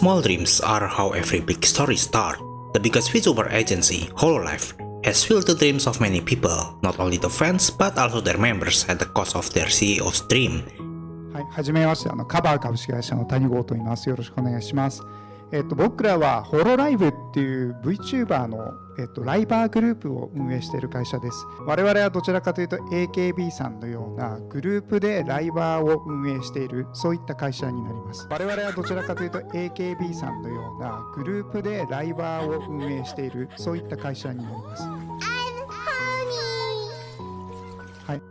small dreams are how every big story starts. The biggest VTuber agency, Hololive, has filled the dreams of many people, not only the fans but also their members at the cost of their CEO's dream. はい、はじめまして、カバー株式会社の谷郷と言います。よろしくお願いします。僕らはホロライブっていう VTuber の、ライバーグループを運営している会社です。我々はどちらかというと AKB さんのようなグループでライバーを運営している、そういった会社になります。我々はどちらかというと AKB さんのようなグループでライバーを運営している、そういった会社になります。はい。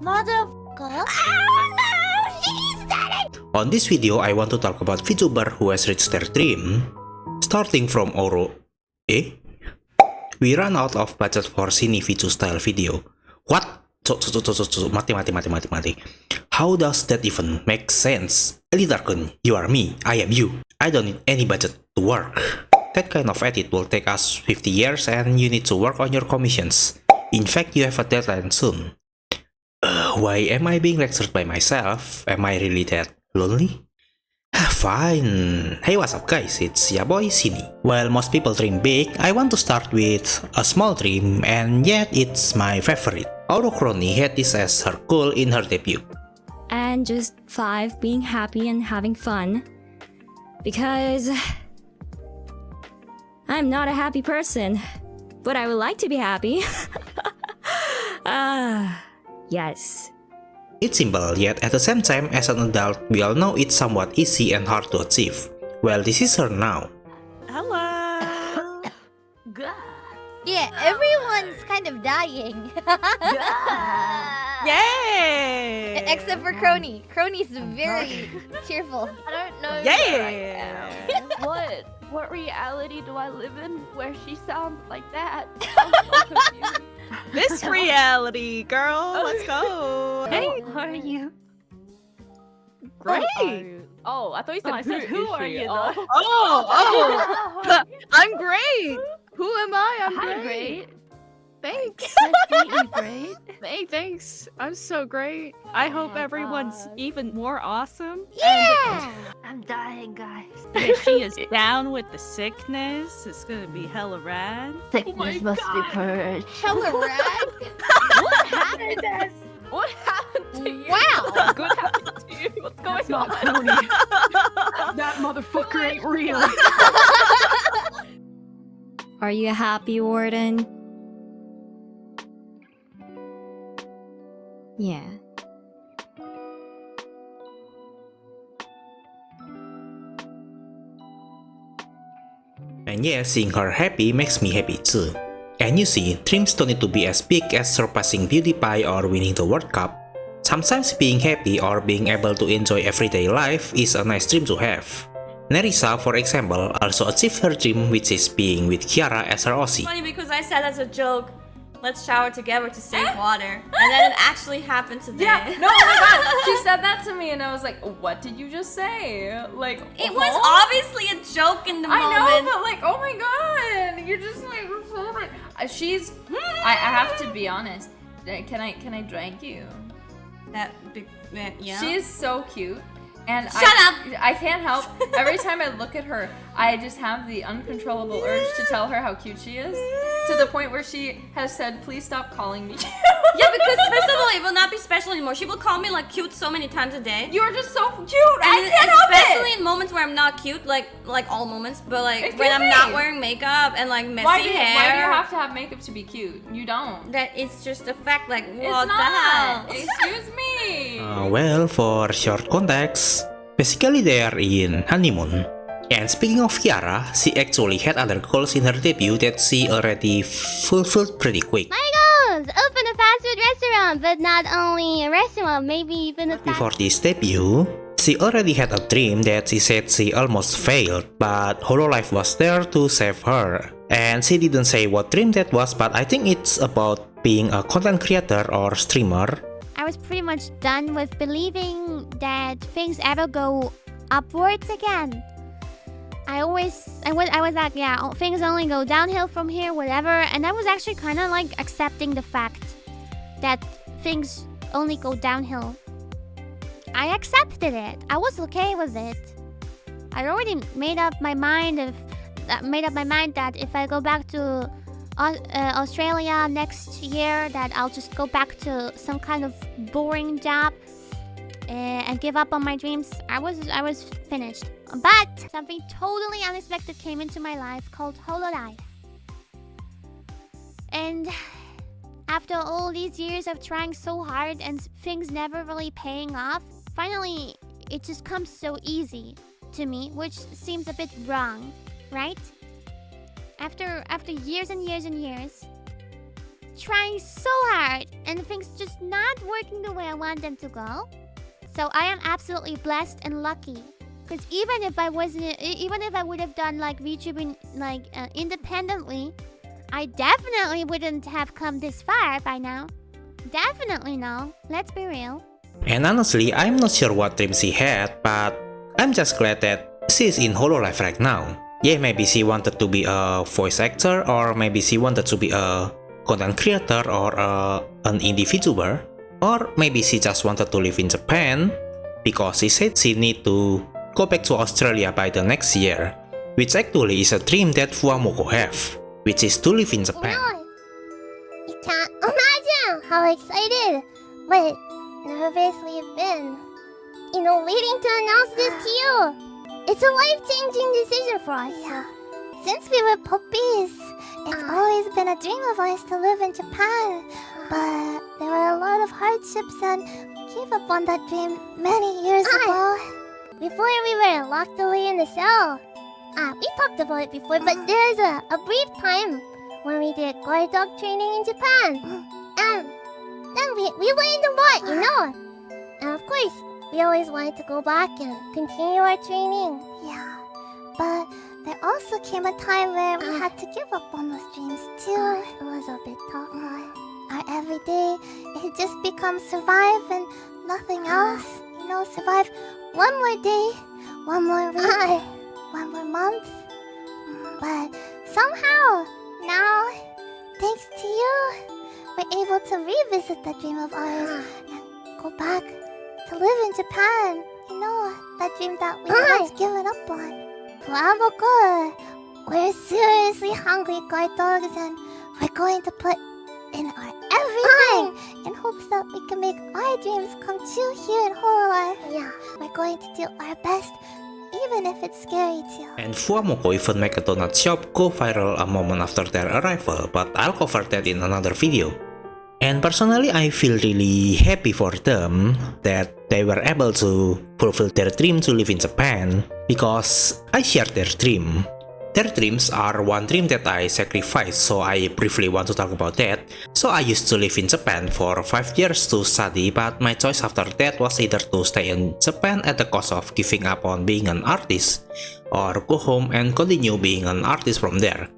Motherfucker? On this video, I want to talk about VTuber who has reached their dream. Starting from Ouro... We ran out of budget for Cine VTuber style video. What? Mati. How does that even make sense? Litarkun, you are me, I am you. I don't need any budget to work. That kind of edit will take us 50 years and you need to work on your commissions. In fact, you have a deadline soon. Why am I being lectured by myself? Am I really that lonely? Fine. Hey, what's up guys, it's Yabaii Ch. While most people dream big, I want to start with a small dream and yet it's my favorite. Ouro Kronii had this as her goal in her debut. And just 5 being happy and having fun. Because I'm not a happy person, but I would like to be happy. Yes. It's simple, yet at the same time, as an adult, we all know it's somewhat easy and hard to achieve. Well, this is her now. Hello. Yeah, everyone's kind of dying. Yay! Except for Kronii. Kronii's very cheerful. I don't know. Yeah. What reality do I live in where she sounds like that? I'm so confused. This reality, girl. Let's go. Hey, how are you? Great. Oh, I thought you said, I said, who are you? Though? Oh. I'm great. Who am I? I'm Hi, great. Thanks. Great. Hey, thanks. I'm so great. I hope my everyone's God. even more awesome. Yeah! I'm dying, guys. And she is down with the sickness. It's gonna be hella rad. Sickness must be purged. Hella rad. What happened to us? What happened to you? Wow. What good happened to you? What's going on? That motherfucker ain't real. Are you happy, Warden? Yeah. And yeah, seeing her happy makes me happy too. And you see, dreams don't need to be as big as surpassing PewDiePie or winning the World Cup. Sometimes being happy or being able to enjoy everyday life is a nice dream to have. Nerissa, for example, also achieved her dream, which is being with Kiara as her Aussie. Funny because I said as a joke, let's shower together to save water, and then it actually happened today. Yeah, no, oh my god, she said that to me and I was like, what did you just say? Like, it was obviously a joke in the moment. I know, but like, oh my god, you're just like, she's, I have to be honest, can I drag you? Yeah. She is so cute. And Shut up! I can't help. Every time I look at her, I just have the uncontrollable urge to tell her how cute she is. To the point where she has said, please stop calling me cute. Yeah, because first of all, it will not be special anymore. She will call me like cute so many times a day. You're just so cute. And I can't help it. especially in moments where I'm not cute, like all moments, but like when I'm not wearing makeup and like messy hair. Why do you have to have makeup to be cute? You don't. That it's just a fact. Like what It's the not. hell? Excuse me. Well, for short context, basically they are in honeymoon. And speaking of Kiara, she actually had other goals in her debut that she already fulfilled pretty quick. My goals! Open a fast food restaurant, but not only a restaurant, maybe even a Before this debut, she already had a dream that she said she almost failed, but Hololive was there to save her. And she didn't say what dream that was, but I think it's about being a content creator or streamer. I was pretty much done with believing that things ever go upwards again. I was like, yeah, things only go downhill from here, whatever. And I was actually kind of like accepting the fact that things only go downhill. I accepted it. I was okay with it. I already made up my mind that if I go back to Australia next year, that I'll just go back to some kind of boring job and give up on my dreams. I was finished. But something totally unexpected came into my life called Hololive. And after all these years of trying so hard and things never really paying off, finally it just comes so easy to me, which seems a bit wrong, right? After years and years and years trying so hard and things just not working the way I want them to go. So I am absolutely blessed and lucky. Because even if I would have done like VTubing like independently, I definitely wouldn't have come this far by now. Definitely no. Let's be real. And honestly, I'm not sure what dreams she had, but I'm just glad that she's in Hololive right now. Yeah, maybe she wanted to be a voice actor, or maybe she wanted to be a content creator or an indie VTuber, or maybe she just wanted to live in Japan because she said she need to go back to Australia by the next year, which actually is a dream that FuwaMoco have, which is to live in Japan. You can't imagine how excited but nervous we've been, waiting to announce this to you. It's a life-changing decision for us. Yeah. Since we were puppies, it's always been a dream of ours to live in Japan. But there were a lot of hardships and we gave up on that dream many years ago. Before we were locked away in the cell. We talked about it before, but there's a brief time when we did guard dog training in Japan. And then we learned a lot, And of course, we always wanted to go back and continue our training. Yeah. But there also came a time where we had to give up on those dreams too. It was a bit tough. Our everyday, it just becomes survive and nothing else. Survive one more day, one more week, one more month. But somehow, now, thanks to you, we're able to revisit that dream of ours and go back to live in Japan. That dream that we once given up on. FuwaMoco, we're seriously hungry guard dogs and we're going to put in our everything in hopes that we can make our dreams come true here in Hololive. Yeah. We're going to do our best, even if it's scary too. And FuwaMoco even make a donut shop go viral a moment after their arrival, but I'll cover that in another video. And personally, I feel really happy for them that they were able to fulfill their dream to live in Japan, because I share their dream. Their dreams are one dream that I sacrificed, so I briefly want to talk about that. So I used to live in Japan for 5 years to study, but my choice after that was either to stay in Japan at the cost of giving up on being an artist, or go home and continue being an artist from there.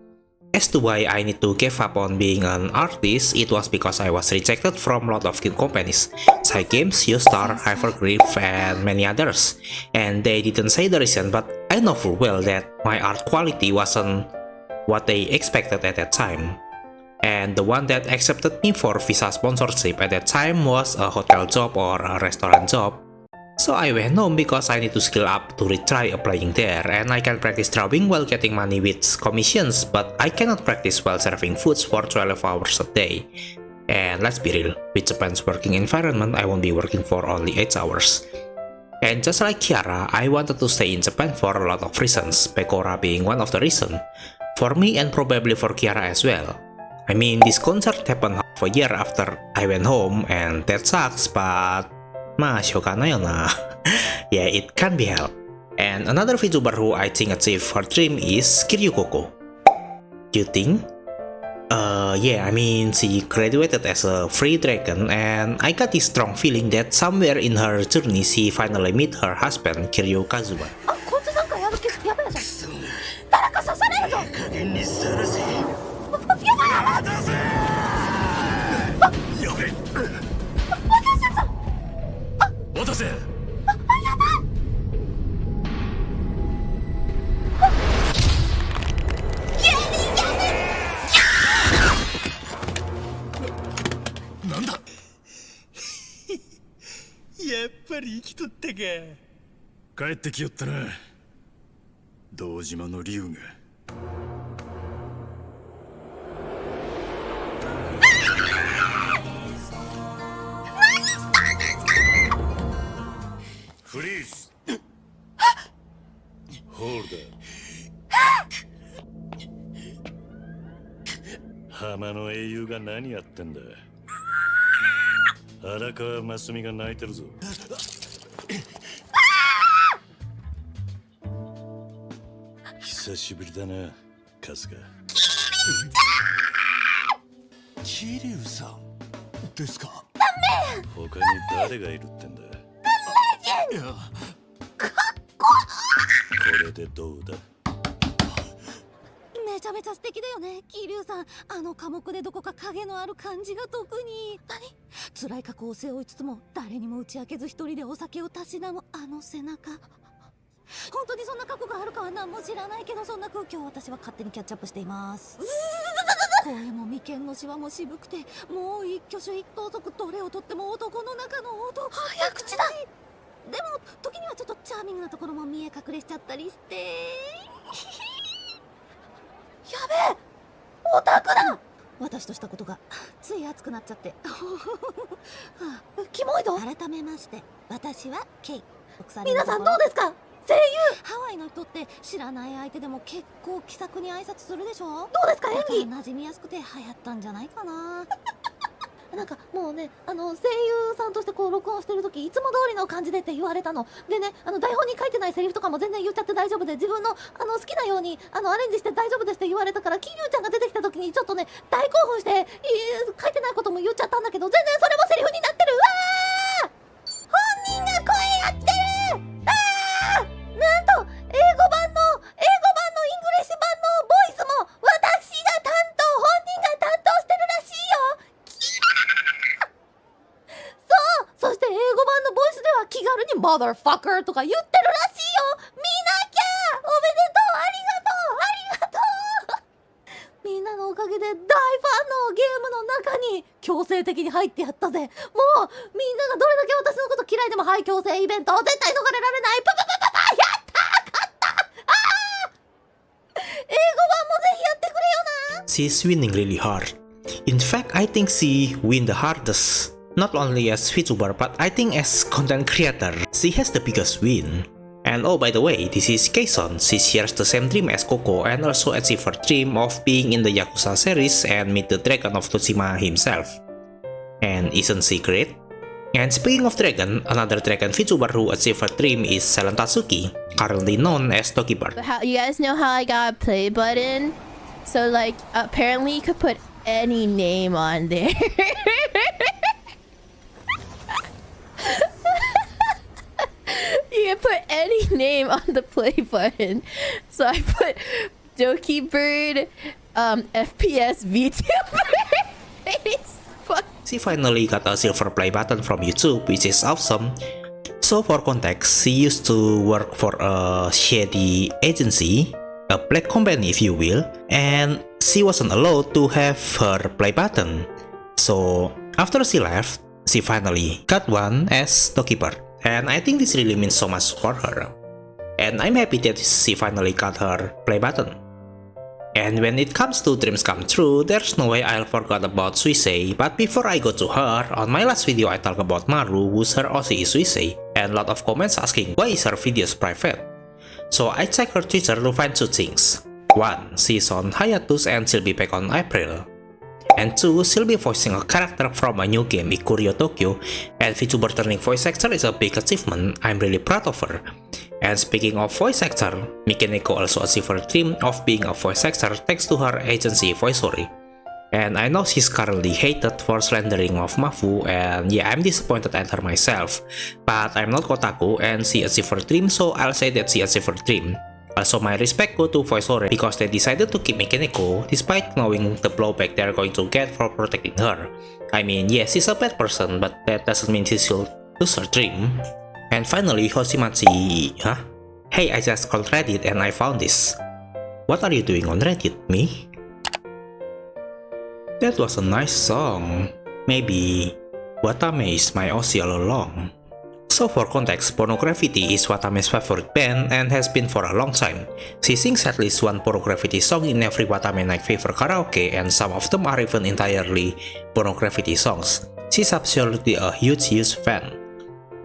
As to why I need to give up on being an artist, it was because I was rejected from a lot of game companies, Cygames, Yostar, Hypergriff, and many others. And they didn't say the reason, but I know full well that my art quality wasn't what they expected at that time. And the one that accepted me for visa sponsorship at that time was a hotel job or a restaurant job. So I went home because I need to skill up to retry applying there, and I can practice drawing while getting money with commissions, but I cannot practice while serving foods for 12 hours a day. And let's be real, with Japan's working environment, I won't be working for only 8 hours. And just like Kiara, I wanted to stay in Japan for a lot of reasons, Pekora being one of the reasons. For me and probably for Kiara as well. I mean, this concert happened half a year after I went home, and that sucks, but yeah, it can be helped. And another VTuber who I think achieved her dream is Kiryu Coco. You think? Yeah, I mean, she graduated as a free dragon, and I got this strong feeling that somewhere in her journey she finally met her husband, Kiryu Kazuma. きとったか。帰ってきよったな、堂島の竜が。フリーズ。ホールダー。浜の英雄が何やってんだ。荒川真澄が泣いてるぞ。久しぶりだな、春日。桐生さんですか。ダメ。他に誰がいるってんだ。いや、かっこいい。これでどうだ。めちゃめちゃ素敵だよね、桐生さん。あの寡黙でどこか影のある感じが特に。辛い過去を背負いつつも誰にも打ち明けず一人でお酒をたしなむあの背中。本当にそんな過去があるかは何も知らないけど、そんな空気を私は勝手にキャッチアップしています。声も眉間のシワも渋くて、もう一挙手一投足、どれをとっても男の中の男。早口だ。でも時にはちょっとチャーミングなところも見え隠れしちゃったりして。やべえ、オタクだ。私としたことがつい熱くなっちゃって。キモいぞ。改めまして、私はケイ。皆さんどうですか。声優。ハワイの人って知らない相手でも結構気さくに挨拶するでしょ。どうですか、演技。馴染みやすくて流行ったんじゃないかな。なんかもうね、声優さんとしてこう録音してる時いつも通りの感じでって言われたのでね、台本に書いてないセリフとかも全然言っちゃって大丈夫で、自分の好きなようにアレンジして大丈夫ですって言われたから、桐生ちゃんが出てきた時にちょっとね大興奮して書いてないことも言っちゃったんだけど、全然それもセリフになってる。うわー、本人が声やってる。あー、なんと英語版のイングリッシュ版のボイスも私が本人が担当してるらしいよ。そう、そして英語版のボイスでは気軽に motherfucker とか言ってるらしいよ。見なきゃ。おめでとう、ありがとう、ありがとう。みんなのおかげで大ファンのゲームの中に強制的に入ってやったぜ。もうみんながどれだけ私のこと嫌いでも、はい、強制イベント絶対逃れられない。パパパパパ、やったー、勝った。あー、英語版もぜひやってくれよな。 She's winning really hard. In fact, I think she win the hardest. Not only as VTuber, but I think as content creator, she has the biggest win. And oh, by the way, this is Kson. She shares the same dream as Coco and also achieved her dream of being in the Yakuza series and meet the dragon of Tsushima himself. And isn't she great? And speaking of dragon, another dragon VTuber who achieved her dream is Selen Tatsuki, currently known as Dokibird. You guys know how I got a play button? So like, apparently you could put any name on there. You can put any name on the play button. So I put Dokibird, FPS VTuber. She finally got a silver play button from YouTube, which is awesome. So for context, she used to work for a shady agency, a black company if you will, and she wasn't allowed to have her play button. So after she left, she finally got one as Dokibird. And I think this really means so much for her. And I'm happy that she finally got her play button. And when it comes to dreams come true, there's no way I'll forget about Suisei. But before I go to her, on my last video I talked about Maru, whose her OC is Suisei, and a lot of comments asking why is her videos private. So I checked her Twitter to find two things. 1. She's on hiatus and she'll be back on April. And 2. She'll be voicing a character from a new game, Ikurio Tokyo, and VTuber turning voice actor is a big achievement. I'm really proud of her. And speaking of voice actor, Mikeneko also achieved her dream of being a voice actor thanks to her agency VoiceOry. And I know she's currently hated for slandering of Mafu, and yeah, I'm disappointed at her myself. But I'm not Kotaku and she achieved her dream, so I'll say that she achieved her dream. Also, my respect go to VoiceOry because they decided to keep Mikeneko despite knowing the blowback they're going to get for protecting her. I mean, yes, she's a bad person, but that doesn't mean she should lose her dream. And finally, Hoshimachi... Huh? Hey, I just called Reddit and I found this. What are you doing on Reddit, me? That was a nice song. Maybe Watame is my OC all along. So for context, Pornography is Watame's favorite band and has been for a long time. She sings at least one Pornography song in every Watame Night Fever karaoke, and some of them are even entirely Pornography songs. She's absolutely a huge fan.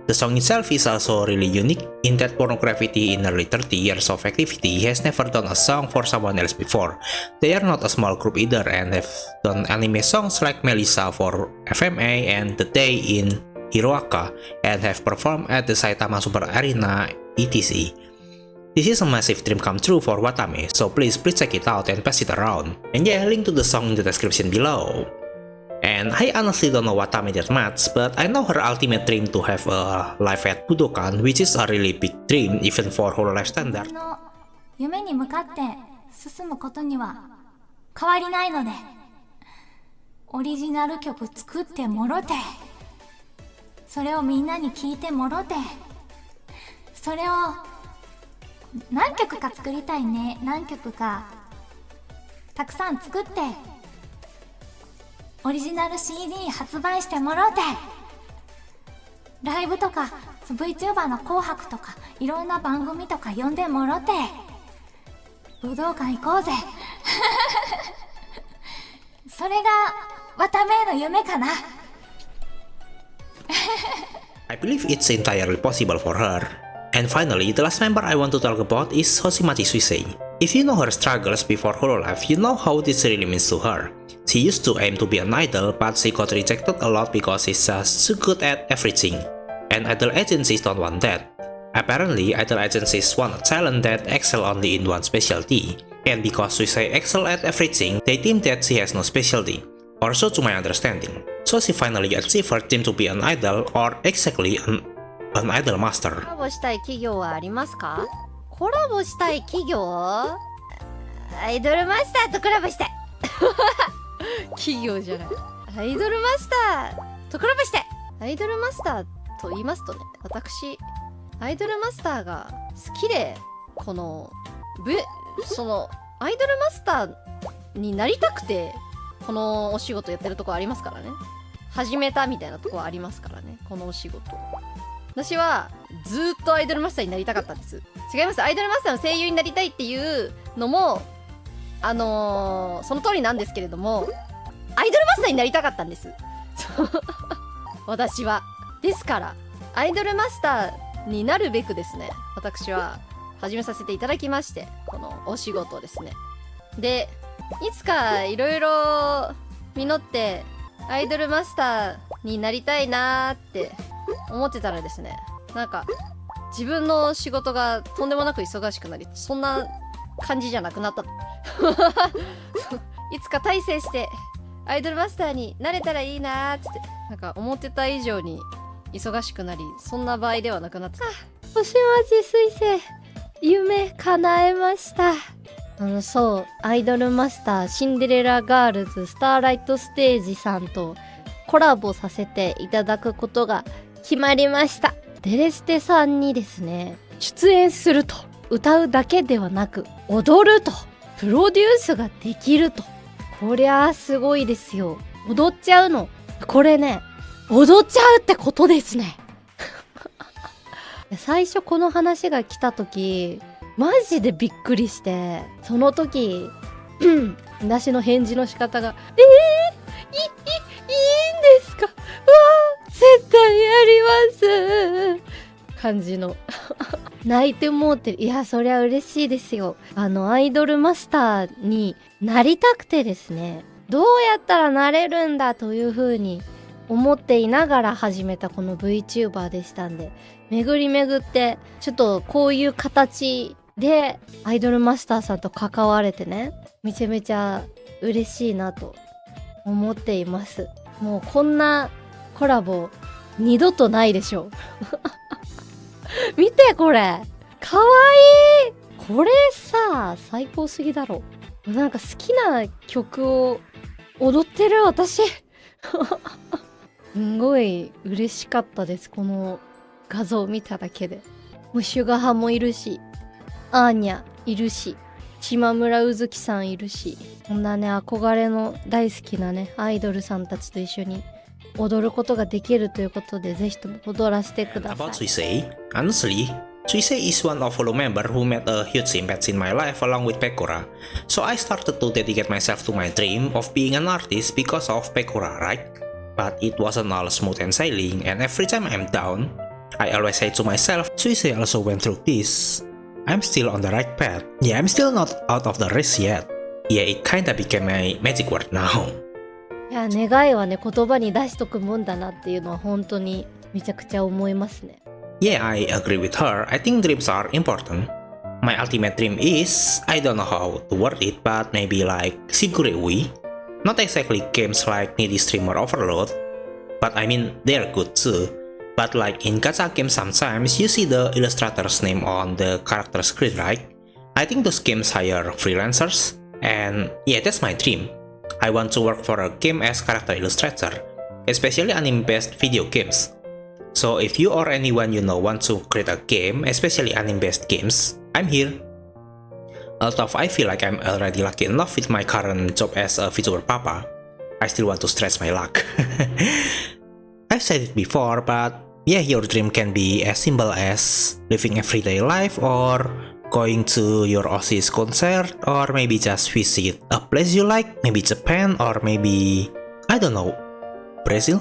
The song itself is also really unique in that Pornography in nearly 30 years of activity has never done a song for someone else before. They are not a small group either and have done anime songs like Nerissa for FMA and The Day in Hiroaka and have performed at the Saitama Super Arena etc. This is a massive dream come true for Watame, so please check it out and pass it around. And yeah, link to the song in the description below. And I honestly don't know Watame that much, but I know her ultimate dream to have a life at Budokan, which is a really big dream even for her life standard. 夢に向かって進むことには変わりないので、オリジナル曲作ってもろて、それをみんなに聴いてもろて、それを何曲か作りたいね。何曲かたくさん作って、オリジナル CD 発売してもろて、ライブとか VTuber の紅白とかいろんな番組とか呼んでもろて、武道館行こうぜそれが渡めの夢かなI believe it's entirely possible for her. And finally, the last member I want to talk about is Hoshimachi Suisei. If you know her struggles before Hololive, you know how this really means to her. She used to aim to be an idol, but she got rejected a lot because she's just too good at everything. And idol agencies don't want that. Apparently, idol agencies want a talent that excel only in one specialty. And because Suisei excel at everything, they deem that she has no specialty. Or so to my understanding. So she finally achieved her dream to be an idol, or exactly an idol master. コラボしたい企業はありますか？コラボしたい企業？アイドルマスターとコラボしたい企業じゃない。アイドルマスターとコラボしたい。アイドルマスターと言いますとね、私アイドルマスターが好きで、このそのアイドルマスターになりたくてこのお仕事やってるとこありますからね。始めたみたいなとこありますからね、このお仕事。私はずーっとアイドルマスターになりたかったんです。違います。アイドルマスターの声優になりたいっていうのもその通りなんですけれども、アイドルマスターになりたかったんです私は。ですからアイドルマスターになるべくですね、私は始めさせていただきまして、このお仕事をですね。でいつかいろいろ実ってアイドルマスターになりたいなーって思ってたらですね、なんか自分の仕事がとんでもなく忙しくなり、そんな感じじゃなくなったいつか大成してアイドルマスターになれたらいいなーってなんか思ってた以上に忙しくなり、そんな場合ではなくなってた。星町彗星夢叶えました。そう、アイドルマスターシンデレラガールズスターライトステージさんとコラボさせていただくことが決まりました。デレステさんにですね、出演すると、歌うだけではなく踊ると、プロデュースができると。こりゃあすごいですよ。踊っちゃうの。これね、踊っちゃうってことですね最初この話が来た時マジでびっくりして、その時私の返事の仕方がいいんですか、うわー絶対やります感じの泣いてもうてる。いやそりゃ嬉しいですよ。アイドルマスターになりたくてですね、どうやったらなれるんだという風に思っていながら始めたこの VTuber でしたんで、巡り巡ってちょっとこういう形でアイドルマスターさんと関われてね、めちゃめちゃ嬉しいなと思っています。もうこんなコラボ二度とないでしょ見てこれかわいい。これさ最高すぎだろ。なんか好きな曲を踊ってる私すごい嬉しかったです。この画像を見ただけで。もうシュガハもいるし、アーニャいるし、島村うずきさんいるし、こんなね憧れの大好きなねアイドルさんたちと一緒に踊ることができるということで、ぜひとも踊らせてくださ About い。 Suisei, honestly, Suisei is one of fellow member who made a huge impact in my life along with Pekora. So I started to dedicate myself to my dream of being an artist because of Pekora, right? But it wasn't all smooth and sailing, and every time I'm down, I always say to myself, Suisei also went through this. I'm still on the right path. Yeah, I'm still not out of the race yet. Yeah, it kinda became my magic word now. いや、願いはね、言葉に出しとくもんだなっていうのは本当にめちゃくちゃ思いますね。Yeah, I agree with her. I think dreams are important. My ultimate dream is, I don't know how to word it, but maybe like Shigureui. Not exactly games like Needy Stream or Overload, but I mean they're good too. But like in gacha games sometimes you see the illustrator's name on the character screen, right? I think those games hire freelancers, and yeah, that's my dream. I want to work for a game as character illustrator, especially anime-based video games. So if you or anyone you know want to create a game, especially anime-based games, I'm here. Although I feel like I'm already lucky enough with my current job as a VTuber papa, I still want to stretch my luck. I've said it before, but yeah, your dream can be as simple as living everyday life, or going to your Osis concert, or maybe just visit a place you like, maybe Japan, or maybe, I don't know, Brazil?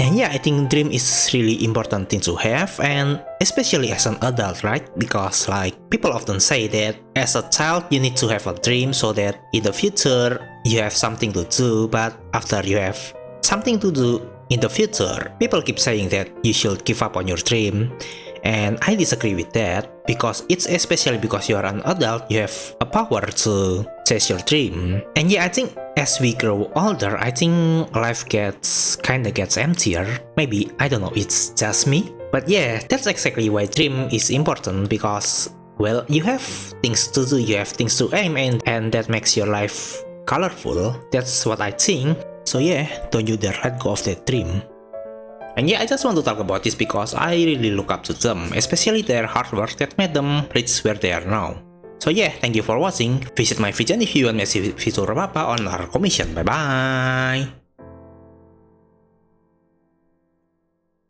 And yeah, I think dream is really important thing to have, and especially as an adult, right? Because like people often say that as a child you need to have a dream so that in the future you have something to do, but after you have something to do in the future, people keep saying that you should give up on your dream. And I disagree with that, because it's especially because you are an adult, you have a power to chase your dream. And yeah, I think as we grow older, I think life kinda gets emptier. Maybe, I don't know, it's just me. But yeah, that's exactly why dream is important, because, well, you have things to do, you have things to aim at, and that makes your life colorful. That's what I think. So yeah, don't you dare let go of that dream. And yeah, I just want to talk about this because I really look up to them, especially their hard work that made them reach where they are now. So yeah, thank you for watching. Visit my vision if you want me to see VTuber Papa on our commission. Bye bye!